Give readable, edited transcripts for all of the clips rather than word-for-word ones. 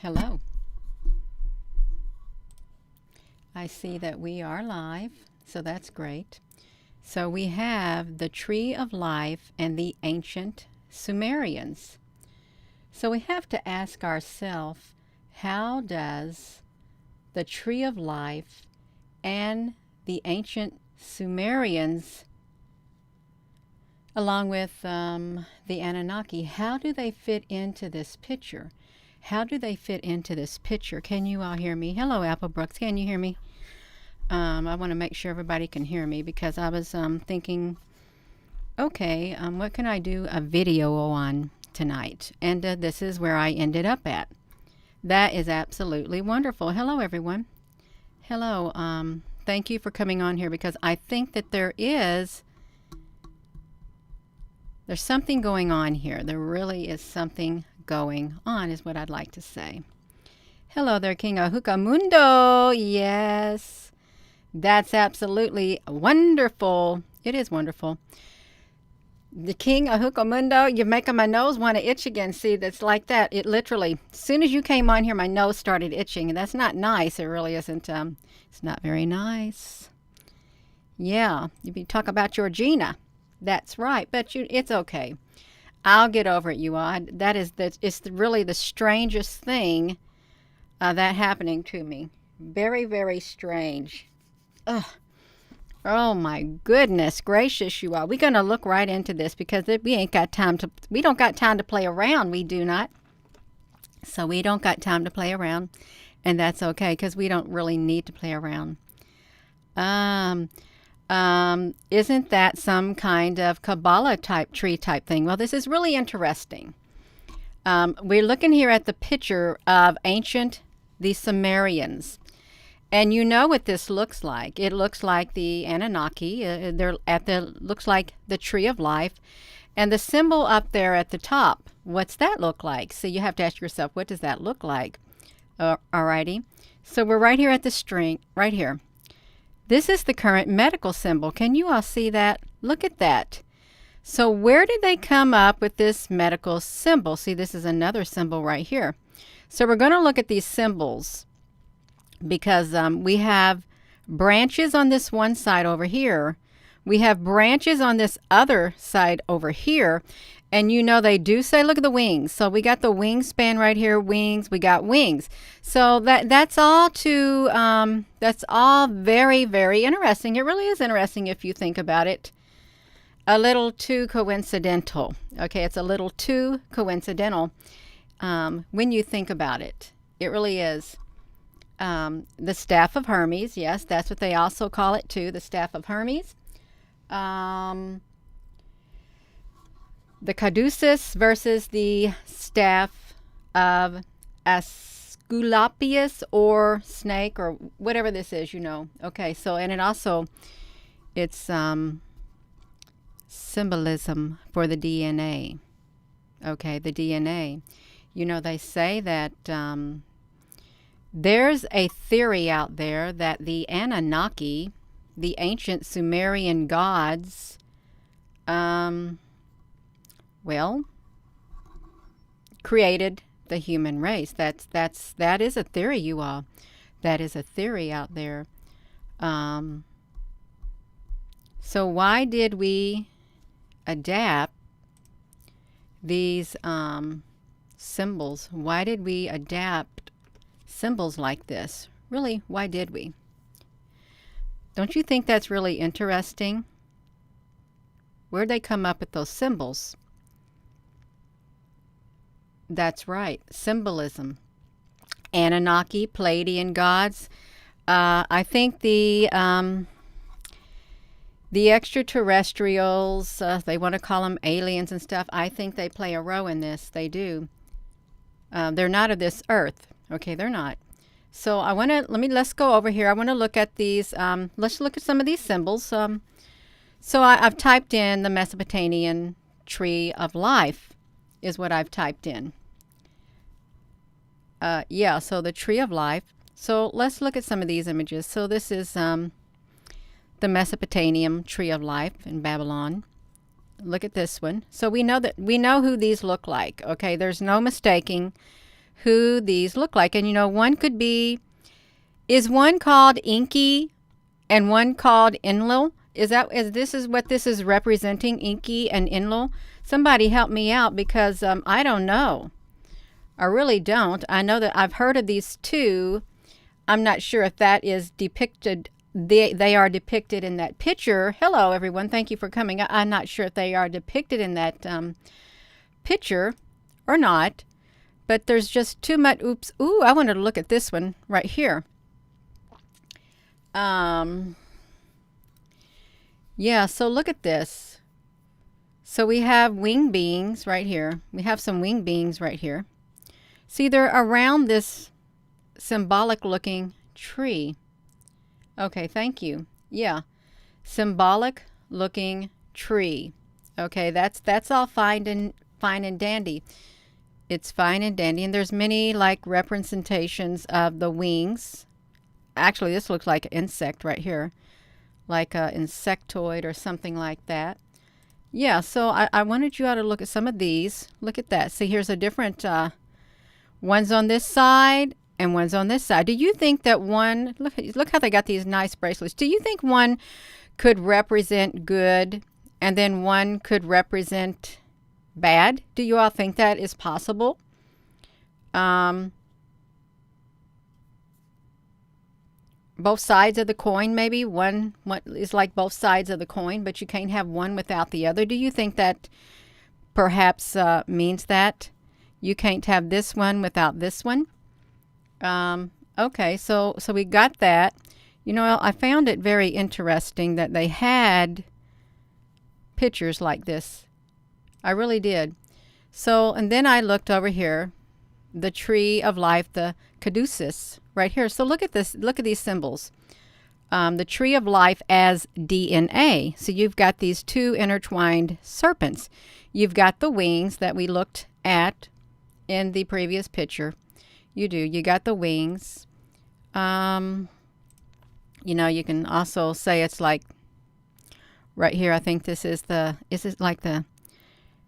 Hello. I see that we are live, so that's great. So we have the Tree of Life and the ancient Sumerians. So we have to ask ourselves, how does the Tree of Life and the ancient Sumerians, along with the Anunnaki, how do they fit into this picture? How do they fit into this picture? Can you all hear me? Hello, Apple Brooks. Can you hear me? I want to make sure everybody can hear me because I was thinking, okay, what can I do a video on tonight? And this is where I ended up at. That is absolutely wonderful. Hello, everyone. Hello. Thank you for coming on here because I think that there's something going on here. There really is something going on, is what I'd like to say. Hello there, King Ahuka Mundo. Yes, that's absolutely wonderful. It is wonderful. The King Ahuka Mundo, you're making my nose want to itch again. See, that's like that. It literally, as soon as you came on here, my nose started itching, and that's not nice. It really isn't. It's not very nice. Yeah, you talk about Georgina. That's right, but it's okay. I'll get over it, you all. It's really the strangest thing that happening to me. Very, very strange. Ugh. Oh my goodness gracious, you all. We're gonna look right into this because we don't got time to play around. We do not. So we don't got time to play around, and that's okay because we don't really need to play around. Isn't that some kind of Kabbalah type tree type thing? Well, this is really interesting. We're looking here at the picture of the Sumerians. And you know what this looks like. It looks like the Anunnaki. Looks like the Tree of Life. And the symbol up there at the top, what's that look like? So you have to ask yourself, what does that look like? Alrighty. So we're right here at the string, right here. This is the current medical symbol. Can you all see that? Look at that. So where did they come up with this medical symbol? See, this is another symbol right here. So we're going to look at these symbols because we have branches on this one side over here. We have branches on this other side over here. And you know they do say, look at the wings. So we got the wingspan right here, wings. We got wings. So that's all very, very interesting. It really is interesting if you think about it. A little too coincidental. Okay, it's a little too coincidental when you think about it. It really is. The staff of Hermes. Yes, that's what they also call it too. The staff of Hermes. The caduceus versus the staff of Asclepius or snake or whatever this is, you know. Okay, so and it's symbolism for the DNA. Okay, the DNA. You know, they say that there's a theory out there that the Anunnaki, the ancient Sumerian gods, created the human race. That is a theory, you all. That is a theory out there. So why did we adapt these symbols? Why did we adapt symbols like this? Really, why did we? Don't you think that's really interesting? Where'd they come up with those symbols? That's right, symbolism. Anunnaki, Pleiadian gods. I think the extraterrestrials, they want to call them aliens and stuff. I think they play a role in this. They do. They're not of this earth. Okay, they're not. So let's go over here. I want to look at these. Let's look at some of these symbols. So I've typed in the Mesopotamian Tree of Life is what I've typed in. So the Tree of Life. So let's look at some of these images. So this is the Mesopotamian Tree of Life in Babylon. Look at this one. So we know who these look like. Okay, there's no mistaking who these look like. And one could be, is one called Inky and one called Enlil? Is this is what this is representing, Inky and Enlil? Somebody help me out, because I don't know. I really don't. I know that I've heard of these two. I'm not sure if that is depicted. They are depicted in that picture. Hello, everyone. Thank you for coming. I'm not sure if they are depicted in that picture or not. But there's just too much. Oops. Ooh, I wanted to look at this one right here. Yeah, so look at this. So we have winged beings right here. We have some winged beings right here. See, they're around this symbolic looking tree. Okay, thank you. Yeah, symbolic looking tree. Okay, that's all fine and dandy. It's fine and dandy, and there's many like representations of the wings. Actually, this looks like an insect right here, like an insectoid or something like that. Yeah, so I wanted you all to look at some of these. Look at that. See, here's a different one's on this side and one's on this side. Do you think that one, look how they got these nice bracelets. Do you think one could represent good and then one could represent bad? Do you all think that is possible? Both sides of the coin, maybe one is like both sides of the coin, but you can't have one without the other. Do you think that perhaps means that you can't have this one without this one? Okay, so we got that. I found it very interesting that they had pictures like this. I really did. So, and then I looked over here, the tree of life, the caduceus, right here. So look at this. Look at these symbols. The tree of life as DNA. So you've got these two intertwined serpents. You've got the wings that we looked at in the previous picture. You do. You got the wings. You can also say it's like right here. I think this is is it like the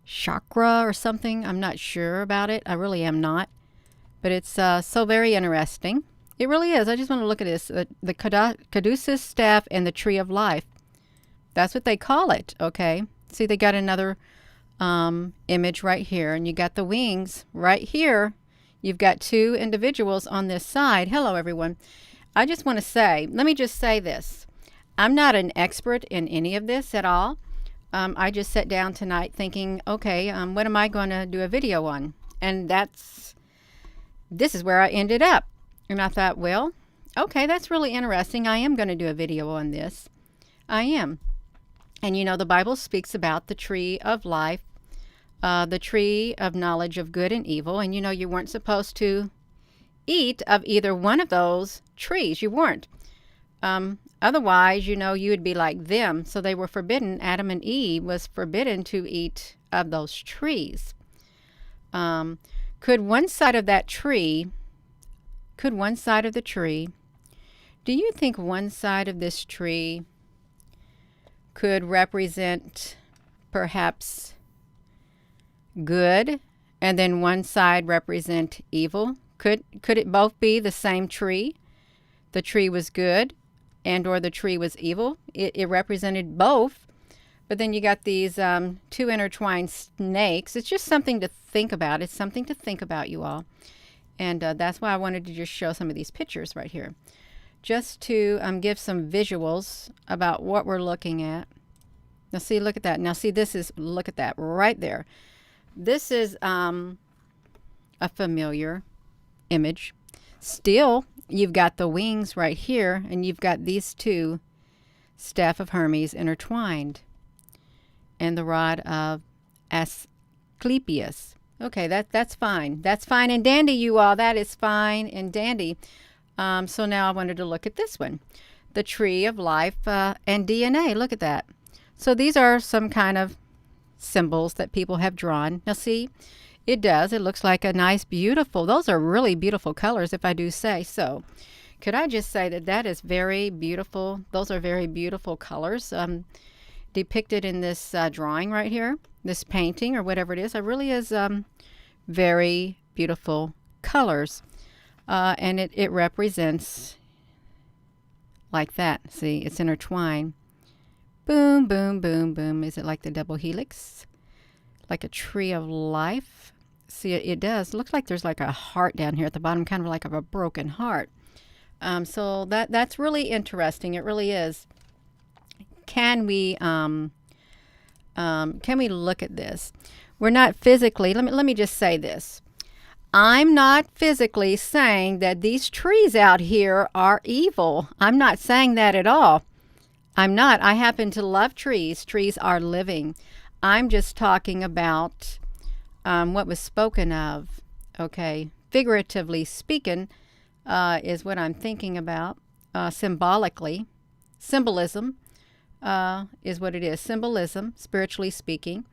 chakra or something? I'm not sure about it. I really am not. But it's so very interesting. It really is. I just want to look at this. The caduceus staff and the tree of life. That's what they call it, okay? See, they got another image right here. And you got the wings right here. You've got two individuals on this side. Hello, everyone. I just want to say, let me just say this. I'm not an expert in any of this at all. I just sat down tonight thinking, okay, what am I going to do a video on? And this is where I ended up. And I thought, well, okay, that's really interesting. I am going to do a video on this. I am. And the Bible speaks about the tree of life, the tree of knowledge of good and evil. And you weren't supposed to eat of either one of those trees. You weren't. Otherwise, you would be like them. So they were forbidden. Adam and Eve was forbidden to eat of those trees. Could one side of the tree, do you think one side of this tree could represent perhaps good and then one side represent evil? Could it both be the same tree? The tree was good and or the tree was evil. It represented both. But then you got these two intertwined snakes. It's just something to think about. It's something to think about, you all. And that's why I wanted to just show some of these pictures right here. Just to give some visuals about what we're looking at. Now see, look at that. Now see, look at that right there. This is a familiar image. Still, you've got the wings right here, and you've got these two staff of Hermes intertwined. And the rod of Asclepius. Okay, that's fine. That's fine and dandy, you all. That is fine and dandy. So now I wanted to look at this one. The tree of life and DNA. Look at that. So these are some kind of symbols that people have drawn. Now see, it does. It looks like a nice, beautiful. Those are really beautiful colors, if I do say so. Could I just say that is very beautiful. Those are very beautiful colors. Depicted in this drawing right here, this painting or whatever it is. It really is very beautiful colors. And it represents like that. See, it's intertwined. Boom, boom, boom, boom. Is it like the double helix? Like a tree of life? See, it does. Looks like there's like a heart down here at the bottom, kind of like a broken heart. So that's really interesting. It really is. Can we look at this? We're not physically. Let me just say this. I'm not physically saying that these trees out here are evil. I'm not saying that at all. I'm not. I happen to love trees. Trees are living. I'm just talking about what was spoken of. Okay, figuratively speaking is what I'm thinking about. Symbolically, symbolism is what it is. Symbolism, spiritually speaking.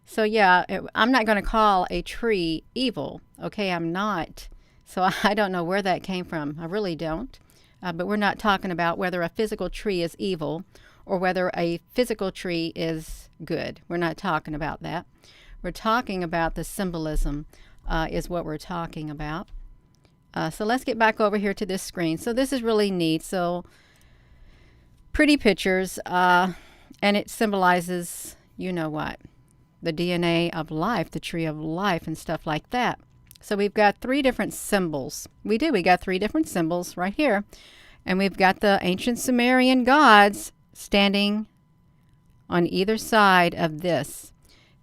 So yeah, I'm not going to call a tree evil. Okay, I'm not. So I don't know where that came from. I really don't. But we're not talking about whether a physical tree is evil or whether a physical tree is good. We're not talking about that. We're talking about the symbolism is what we're talking about. So let's get back over here to this screen. So this is really neat. So pretty pictures, and it symbolizes, you know what, the DNA of life, the tree of life and stuff like that. So we've got three different symbols. We got three different symbols right here. And we've got the ancient Sumerian gods standing on either side of this.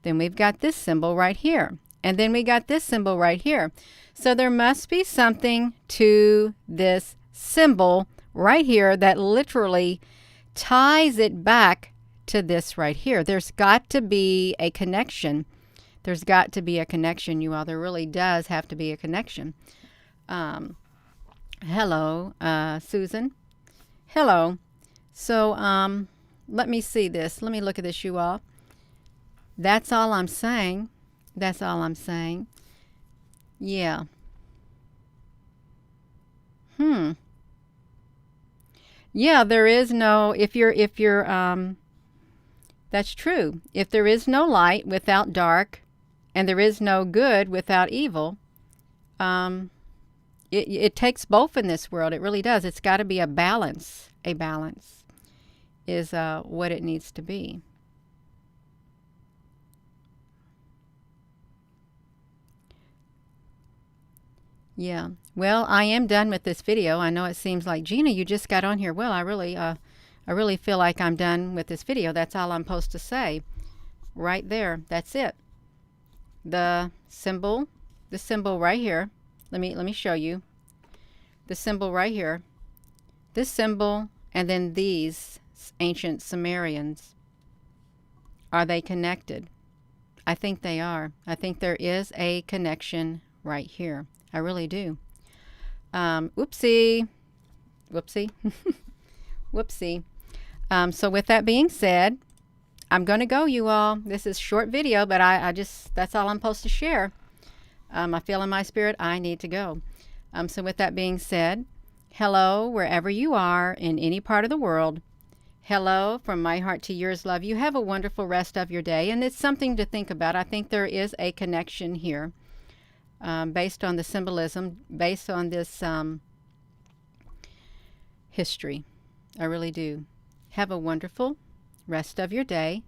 Then we've got this symbol right here. And then we got this symbol right here. So there must be something to this symbol right here that literally ties it back to this right here. There's got to be a connection. There's got to be a connection, you all. There really does have to be a connection. Hello, Susan. Hello. So let me see this. Let me look at this, you all. That's all I'm saying. That's all I'm saying. Yeah. Yeah, there is no, if you're that's true. If there is no light without dark, and there is no good without evil, it takes both in this world. It really does. It's got to be a balance. A balance is what it needs to be. Yeah. Well, I am done with this video. I know it seems like, Gina, you just got on here. Well, I really feel like I'm done with this video. That's all I'm supposed to say. Right there. That's it. The symbol right here. Let me show you. The symbol right here. This symbol and then these ancient Sumerians. Are they connected? I think they are. I think there is a connection right here. I really do. Whoopsie. Whoopsie. Whoopsie. So with that being said, I'm going to go, you all. This is a short video, but I just, that's all I'm supposed to share. I feel in my spirit I need to go. So with that being said, hello, wherever you are in any part of the world. Hello, from my heart to yours, love. You have a wonderful rest of your day, and it's something to think about. I think there is a connection here based on the symbolism, based on this history. I really do. Have a wonderful rest of your day.